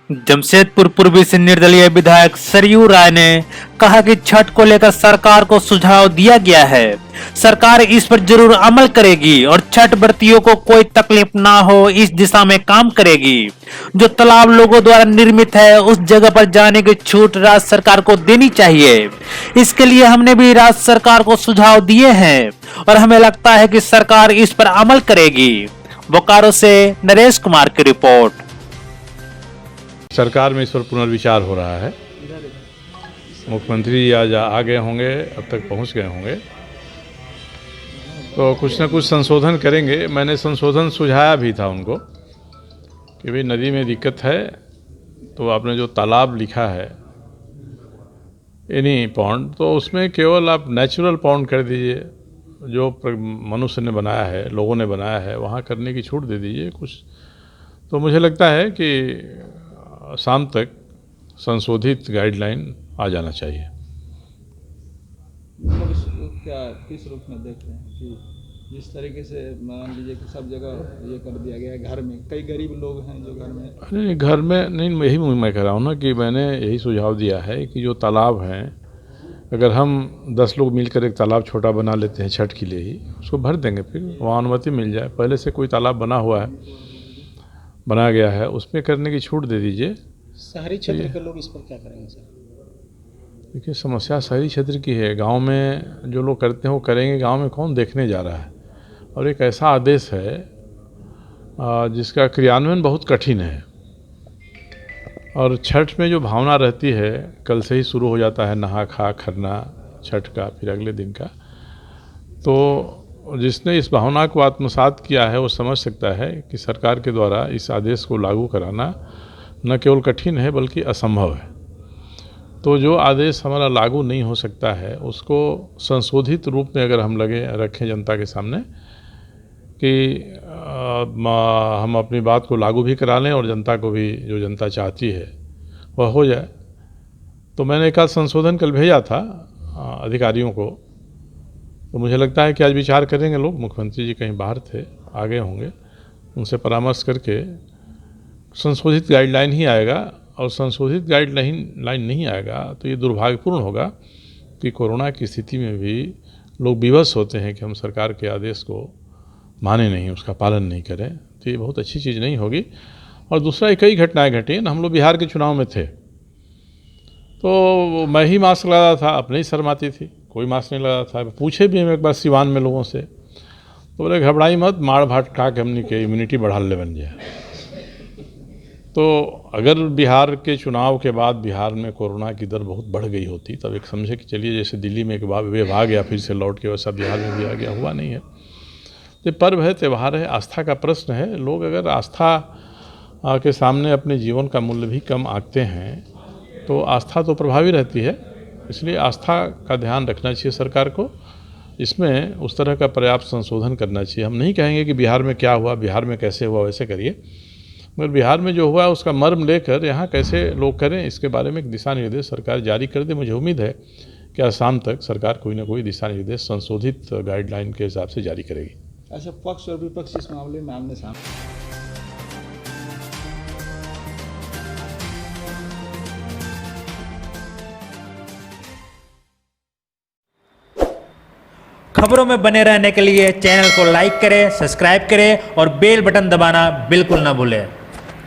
जमशेदपुर पूर्वी से निर्दलीय विधायक सरयू राय ने कहा कि छठ को लेकर सरकार को सुझाव दिया गया है। सरकार इस पर जरूर अमल करेगी और छठ व्रतियों को कोई तकलीफ ना हो इस दिशा में काम करेगी। जो तालाब लोगों द्वारा निर्मित है उस जगह पर जाने की छूट राज्य सरकार को देनी चाहिए। इसके लिए हमने भी राज्य सरकार को सुझाव दिए हैं और हमें लगता है कि सरकार इस पर अमल करेगी। बोकारो से नरेश कुमार की रिपोर्ट। सरकार में इस पर पुनर्विचार हो रहा है। मुख्यमंत्री आज आ गए होंगे, अब तक पहुंच गए होंगे, तो कुछ ना कुछ संशोधन करेंगे। मैंने संशोधन सुझाया भी था उनको कि भाई नदी में दिक्कत है तो आपने जो तालाब लिखा है इन्हीं पॉन्ड, तो उसमें केवल आप नेचुरल पॉन्ड कर दीजिए, जो मनुष्य ने बनाया है, लोगों ने बनाया है, वहाँ करने की छूट दे दीजिए कुछ। तो मुझे लगता है कि शाम तक संशोधित गाइडलाइन आ जाना चाहिए। क्या किस रूप में देख रहे हैं कि जिस तरीके से मान लीजिए कि सब जगह ये कर दिया गया है, घर में कई गरीब लोग हैं जो घर में नहीं, घर में नहीं, यही मैं कह रहा हूँ ना कि मैंने यही सुझाव दिया है कि जो तालाब हैं, अगर हम 10 लोग मिलकर एक तालाब छोटा बना लेते हैं छठ के लिए ही, उसको भर देंगे, फिर वहाँ अनुमति मिल जाए। पहले से कोई तालाब बना हुआ है, बनाया गया है, उसमें करने की छूट दे दीजिए। शहरी क्षेत्र के लोग इस पर क्या करेंगे सर? देखिए, समस्या शहरी क्षेत्र की है। गांव में जो लोग करते हैं वो करेंगे, गांव में कौन देखने जा रहा है। और एक ऐसा आदेश है जिसका क्रियान्वयन बहुत कठिन है। और छठ में जो भावना रहती है, कल से ही शुरू हो जाता है नहा खा खरना छठ का, फिर अगले दिन का। तो जिसने इस भावना को आत्मसात किया है वो समझ सकता है कि सरकार के द्वारा इस आदेश को लागू कराना न केवल कठिन है बल्कि असंभव है। तो जो आदेश हमारा लागू नहीं हो सकता है उसको संशोधित रूप में अगर हम रखें जनता के सामने कि हम अपनी बात को लागू भी करा लें और जनता को भी जो जनता चाहती है वह हो जाए। तो मैंने एक आध संशोधन कल भेजा था अधिकारियों को, तो मुझे लगता है कि आज विचार करेंगे लोग। मुख्यमंत्री जी कहीं बाहर थे, आ गए होंगे, उनसे परामर्श करके संशोधित गाइडलाइन ही आएगा। और संशोधित गाइडलाइन नहीं आएगा तो ये दुर्भाग्यपूर्ण होगा कि कोरोना की स्थिति में भी लोग विवश होते हैं कि हम सरकार के आदेश को माने नहीं, उसका पालन नहीं करें। तो ये बहुत अच्छी चीज़ नहीं होगी। और दूसरा, कई घटनाएँ घटी ना। हम लोग बिहार के चुनाव में थे तो मैं ही मास्क लगा था, अपने ही शर्म आती थी, कोई मास्क नहीं लगा था। पूछे भी हम एक बार सिवान में लोगों से, तो बोले घबराई मत, मार भाट खा के हमने के इम्यूनिटी बढ़ा ले बन जाए। तो अगर बिहार के चुनाव के बाद बिहार में कोरोना की दर बहुत बढ़ गई होती तब एक समझे कि चलिए जैसे दिल्ली में एक वेव आ गया फिर से लौट के, वैसा बिहार में भी आ गया। हुआ नहीं है। तो पर्व है, त्यौहार है, आस्था का प्रश्न है। लोग अगर आस्था के सामने अपने जीवन का मूल्य भी कम आंकते हैं तो आस्था तो प्रभावी रहती है। इसलिए आस्था का ध्यान रखना चाहिए सरकार को। इसमें उस तरह का पर्याप्त संशोधन करना चाहिए। हम नहीं कहेंगे कि बिहार में क्या हुआ, बिहार में कैसे हुआ वैसे करिए, मगर बिहार में जो हुआ उसका मर्म लेकर यहाँ कैसे लोग करें, इसके बारे में एक दिशा निर्देश सरकार जारी कर दे। मुझे उम्मीद है कि आज शाम तक सरकार कोई ना कोई दिशा निर्देश संशोधित गाइडलाइन के हिसाब से जारी करेगी। अच्छा, पक्ष और विपक्ष इस मामले में आमने सामने। खबरों में बने रहने के लिए चैनल को लाइक करें, सब्सक्राइब करें और बेल बटन दबाना बिल्कुल ना भूलें।